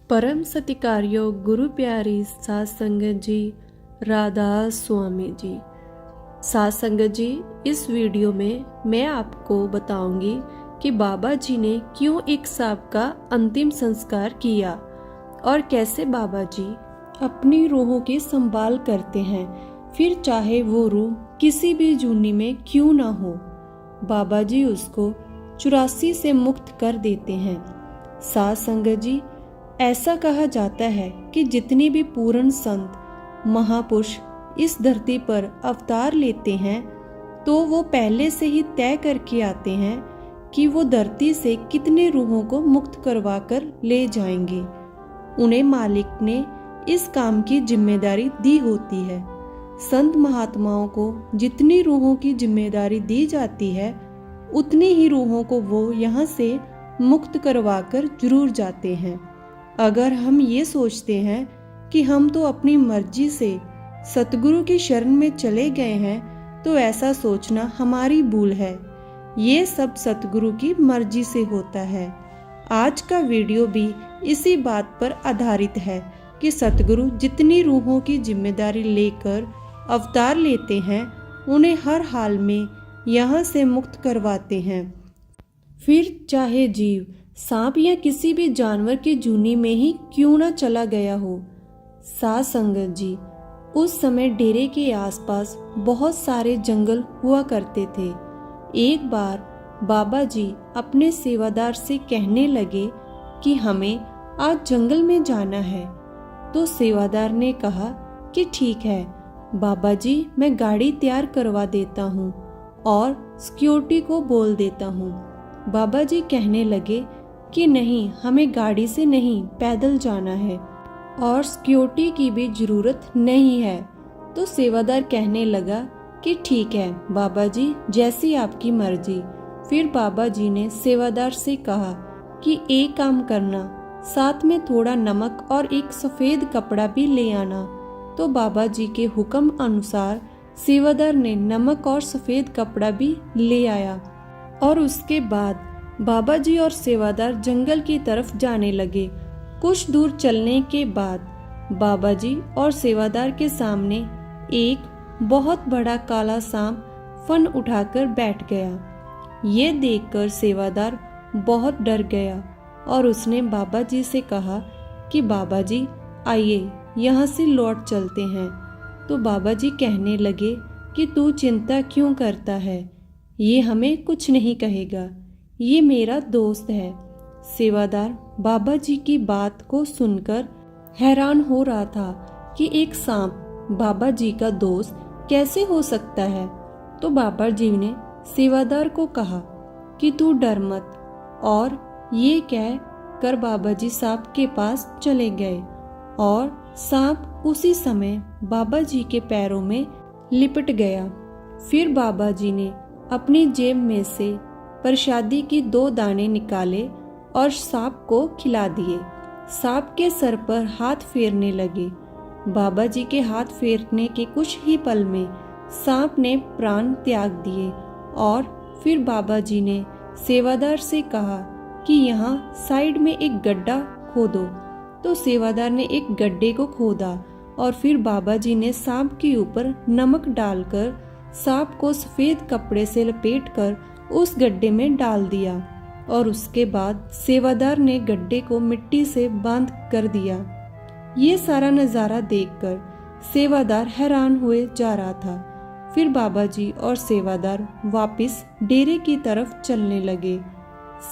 परम सत्कारयो गुरु प्यारी साध संगत जी, राधा स्वामी जी। साध संगत जी, इस वीडियो में मैं आपको बताऊंगी कि बाबा जी ने क्यों एक सांप का अंतिम संस्कार किया और कैसे बाबा जी अपनी रूहों की संभाल करते हैं, फिर चाहे वो रूह किसी भी जूनी में क्यों ना हो, बाबा जी उसको 84 से मुक्त कर देते हैं। साध संगत जी, ऐसा कहा जाता है कि जितने भी पूर्ण संत महापुरुष इस धरती पर अवतार लेते हैं तो वो पहले से ही तय करके आते हैं कि वो धरती से कितने रूहों को मुक्त करवा कर ले जाएंगे। उन्हें मालिक ने इस काम की जिम्मेदारी दी होती है। संत महात्माओं को जितनी रूहों की जिम्मेदारी दी जाती है उतनी ही रूहों को वो यहाँ से मुक्त करवा कर जरूर जाते हैं। अगर हम ये सोचते हैं कि हम तो अपनी मर्जी से सतगुरु की शरण में चले गए हैं तो ऐसा सोचना हमारी भूल है। ये सब सतगुरु की मर्जी से होता है। आज का वीडियो भी इसी बात पर आधारित है कि सतगुरु जितनी रूहों की जिम्मेदारी लेकर अवतार लेते हैं उन्हें हर हाल में यहाँ से मुक्त करवाते हैं, फिर चाहे जीव सांप या किसी भी जानवर की जूनी में ही क्यों ना चला गया हो। साध संगत जी, उस समय डेरे के आसपास बहुत सारे जंगल हुआ करते थे। एक बार बाबा जी अपने सेवादार से कहने लगे कि हमें आज जंगल में जाना है। तो सेवादार ने कहा कि ठीक है बाबा जी, मैं गाड़ी तैयार करवा देता हूँ और सिक्योरिटी को बोल देता हूँ। बाबा जी कहने लगे कि नहीं, हमें गाड़ी से नहीं पैदल जाना है और सिक्योरिटी की भी जरूरत नहीं है। तो सेवादार कहने लगा कि ठीक है बाबा जी, जैसी आपकी मर्जी। फिर बाबा जी ने सेवादार से कहा कि एक काम करना, साथ में थोड़ा नमक और एक सफ़ेद कपड़ा भी ले आना। तो बाबा जी के हुक्म अनुसार सेवादार ने नमक और सफ़ेद कपड़ा भी ले आया और उसके बाद बाबा जी और सेवादार जंगल की तरफ जाने लगे। कुछ दूर चलने के बाद बाबा जी और सेवादार के सामने एक बहुत बड़ा काला सांप फन उठाकर बैठ गया। ये देखकर सेवादार बहुत डर गया और उसने बाबा जी से कहा कि बाबा जी आइए, यहाँ से लौट चलते हैं। तो बाबा जी कहने लगे कि तू चिंता क्यों करता है, ये हमें कुछ नहीं कहेगा, ये मेरा दोस्त है। सेवादार बाबा जी की बात को सुनकर हैरान हो रहा था कि एक सांप बाबा जी का दोस्त कैसे हो सकता है। तो बाबा जी ने सेवादार को कहा कि तू डर मत, और ये कह कर बाबा जी सांप के पास चले गए और सांप उसी समय बाबा जी के पैरों में लिपट गया। फिर बाबा जी ने अपनी जेब में से प्रसादी की 2 दाने निकाले और सांप को खिला दिए। सांप के सर पर हाथ फेरने लगे। बाबा जी के हाथ फेरने के कुछ ही पल में सांप ने प्राण त्याग दिए और फिर बाबा जी ने सेवादार से कहा कि यहाँ साइड में एक गड्ढा खोदो। तो सेवादार ने एक गड्ढे को खोदा और फिर बाबा जी ने सांप के ऊपर नमक डालकर सांप को सफ़ेद कपड़े से लपेटकर उस गड्ढे में डाल दिया और उसके बाद सेवादार ने गड्ढे को मिट्टी से बांध कर दिया। ये सारा नज़ारा देखकर सेवादार हैरान हुए जा रहा था। फिर बाबा जी और सेवादार वापस डेरे की तरफ चलने लगे।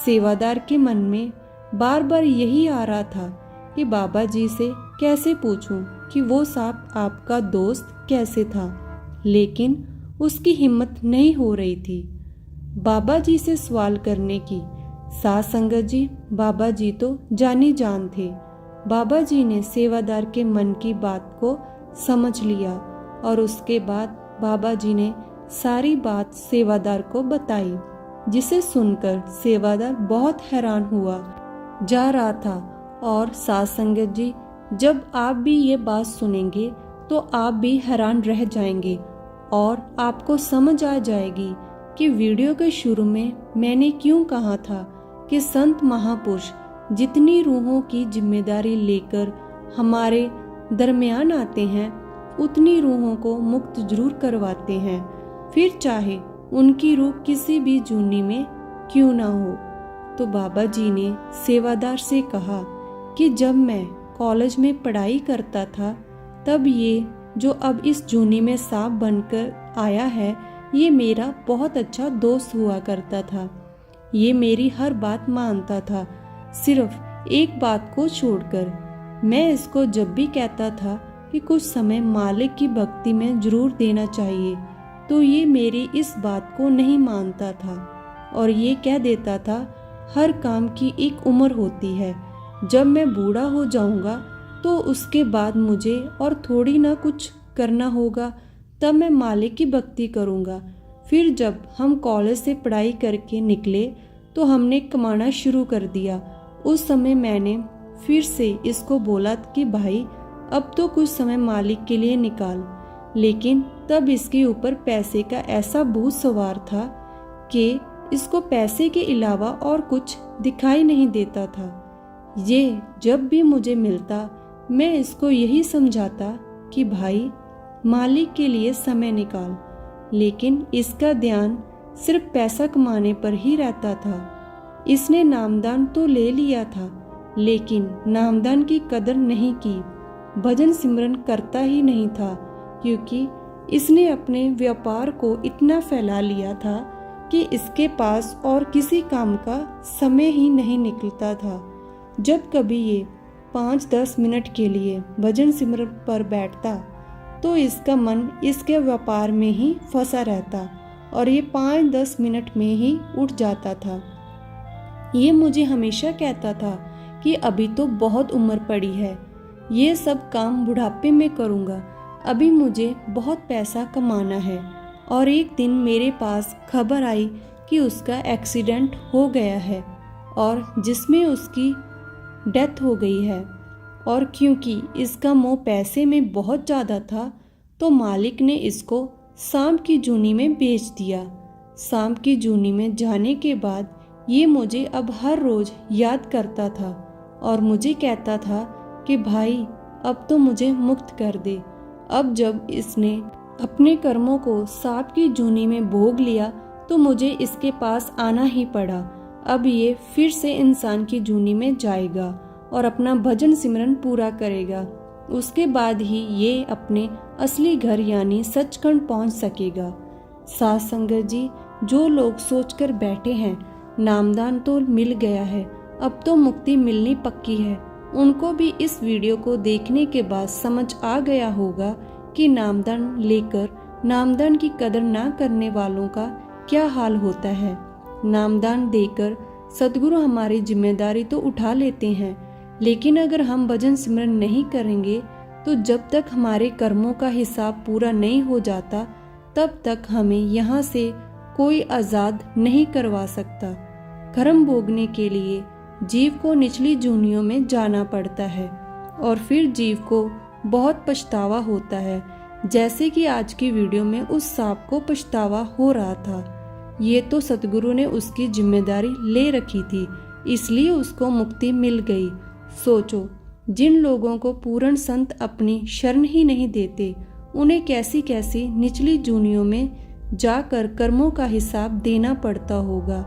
सेवादार के मन में बार बार यही आ रहा था कि बाबा जी से कैसे पूछूं कि वो सांप आपका दोस्त कैसे था, लेकिन उसकी हिम्मत नहीं हो रही थी बाबा जी से सवाल करने की। साध संगत जी, बाबा जी तो जानी जान थे। बाबा जी ने सेवादार के मन की बात को समझ लिया और उसके बाद बाबा जी ने सारी बात सेवादार को बताई, जिसे सुनकर सेवादार बहुत हैरान हुआ जा रहा था। और साध संगत जी, जब आप भी ये बात सुनेंगे तो आप भी हैरान रह जाएंगे और आपको समझ आ जाएगी कि वीडियो के शुरू में मैंने क्यों कहा था कि संत महापुरुष जितनी रूहों की जिम्मेदारी लेकर हमारे दरमियान आते हैं उतनी रूहों को मुक्त जरूर करवाते हैं, फिर चाहे उनकी रूह किसी भी जूनी में क्यों ना हो। तो बाबा जी ने सेवादार से कहा कि जब मैं कॉलेज में पढ़ाई करता था तब ये जो अब इस जूनी में सांप बनकर आया है ये मेरा बहुत अच्छा दोस्त हुआ करता था। ये मेरी हर बात मानता था, सिर्फ एक बात को छोड़कर। मैं इसको जब भी कहता था कि कुछ समय मालिक की भक्ति में जरूर देना चाहिए तो ये मेरी इस बात को नहीं मानता था और ये कह देता था हर काम की एक उम्र होती है, जब मैं बूढ़ा हो जाऊंगा तो उसके बाद मुझे और थोड़ी ना कुछ करना होगा, तब मैं मालिक की भक्ति करूंगा। फिर जब हम कॉलेज से पढ़ाई करके निकले तो हमने कमाना शुरू कर दिया। उस समय मैंने फिर से इसको बोला कि भाई अब तो कुछ समय मालिक के लिए निकाल, लेकिन तब इसके ऊपर पैसे का ऐसा भूत सवार था कि इसको पैसे के अलावा और कुछ दिखाई नहीं देता था। ये जब भी मुझे मिलता मैं इसको यही समझाता कि भाई मालिक के लिए समय निकाल, लेकिन इसका ध्यान सिर्फ पैसा कमाने पर ही रहता था। इसने नामदान तो ले लिया था लेकिन नामदान की कदर नहीं की, भजन सिमरन करता ही नहीं था, क्योंकि इसने अपने व्यापार को इतना फैला लिया था कि इसके पास और किसी काम का समय ही नहीं निकलता था। जब कभी ये 5-10 मिनट के लिए भजन सिमरन पर बैठता तो इसका मन इसके व्यापार में ही फंसा रहता और ये 5-10 मिनट में ही उठ जाता था। ये मुझे हमेशा कहता था कि अभी तो बहुत उम्र पड़ी है, ये सब काम बुढ़ापे में करूँगा, अभी मुझे बहुत पैसा कमाना है। और एक दिन मेरे पास खबर आई कि उसका एक्सीडेंट हो गया है और जिसमें उसकी डेथ हो गई है। और क्योंकि इसका मोह पैसे में बहुत ज़्यादा था तो मालिक ने इसको सांप की जूनी में बेच दिया। सांप की जूनी में जाने के बाद ये मुझे अब हर रोज़ याद करता था और मुझे कहता था कि भाई अब तो मुझे मुक्त कर दे। अब जब इसने अपने कर्मों को सांप की जूनी में भोग लिया तो मुझे इसके पास आना ही पड़ा। अब ये फिर से इंसान की जूनी में जाएगा और अपना भजन सिमरन पूरा करेगा। उसके बाद ही ये अपने असली घर यानी सचखंड पहुंच सकेगा। साथ संगत जी, जो लोग सोचकर बैठे हैं नामदान तो मिल गया है, अब तो मुक्ति मिलनी पक्की है, उनको भी इस वीडियो को देखने के बाद समझ आ गया होगा कि नामदान लेकर नामदान की कदर ना करने वालों का क्या हाल होता है। नामदान देकर सदगुरु हमारी जिम्मेदारी तो उठा लेते हैं, लेकिन अगर हम भजन सिमरन नहीं करेंगे तो जब तक हमारे कर्मों का हिसाब पूरा नहीं हो जाता तब तक हमें यहाँ से कोई आज़ाद नहीं करवा सकता। कर्म भोगने के लिए जीव को निचली जूनियों में जाना पड़ता है और फिर जीव को बहुत पछतावा होता है, जैसे कि आज की वीडियो में उस सांप को पछतावा हो रहा था। ये तो सतगुरु ने उसकी जिम्मेदारी ले रखी थी, इसलिए उसको मुक्ति मिल गई। सोचो, जिन लोगों को पूर्ण संत अपनी शरण ही नहीं देते उन्हें कैसी कैसी निचली जूनियों में जाकर कर्मों का हिसाब देना पड़ता होगा।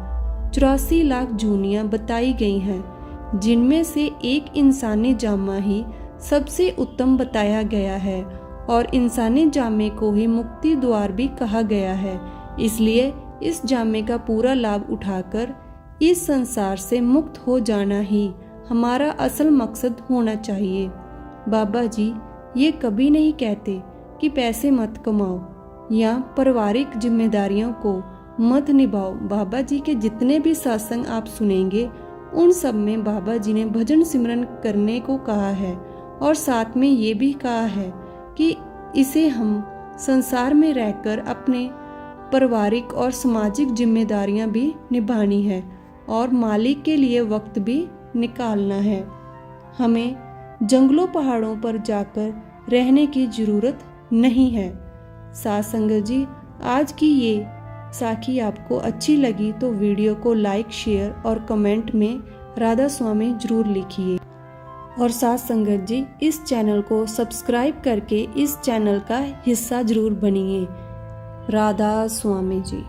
84 लाख जूनियां बताई गई हैं, जिनमें से एक इंसानी जामा ही सबसे उत्तम बताया गया है और इंसानी जामे को ही मुक्ति द्वार भी कहा गया है। इसलिए इस जामे का पूरा लाभ उठाकर इस संसार से मुक्त हो जाना ही हमारा असल मकसद होना चाहिए। बाबा जी ये कभी नहीं कहते कि पैसे मत कमाओ या पारिवारिक जिम्मेदारियों को मत निभाओ। बाबा जी के जितने भी सत्संग आप सुनेंगे उन सब में बाबा जी ने भजन सिमरन करने को कहा है और साथ में ये भी कहा है कि इसे हम संसार में रहकर अपने पारिवारिक और सामाजिक जिम्मेदारियां भी निभानी है और मालिक के लिए वक्त भी निकालना है। हमें जंगलों पहाड़ों पर जाकर रहने की ज़रूरत नहीं है। साथ संगत जी, आज की ये साखी आपको अच्छी लगी तो वीडियो को लाइक, शेयर और कमेंट में राधा स्वामी जरूर लिखिए। और साथ संगत जी, इस चैनल को सब्सक्राइब करके इस चैनल का हिस्सा जरूर बनिए। राधा स्वामी जी।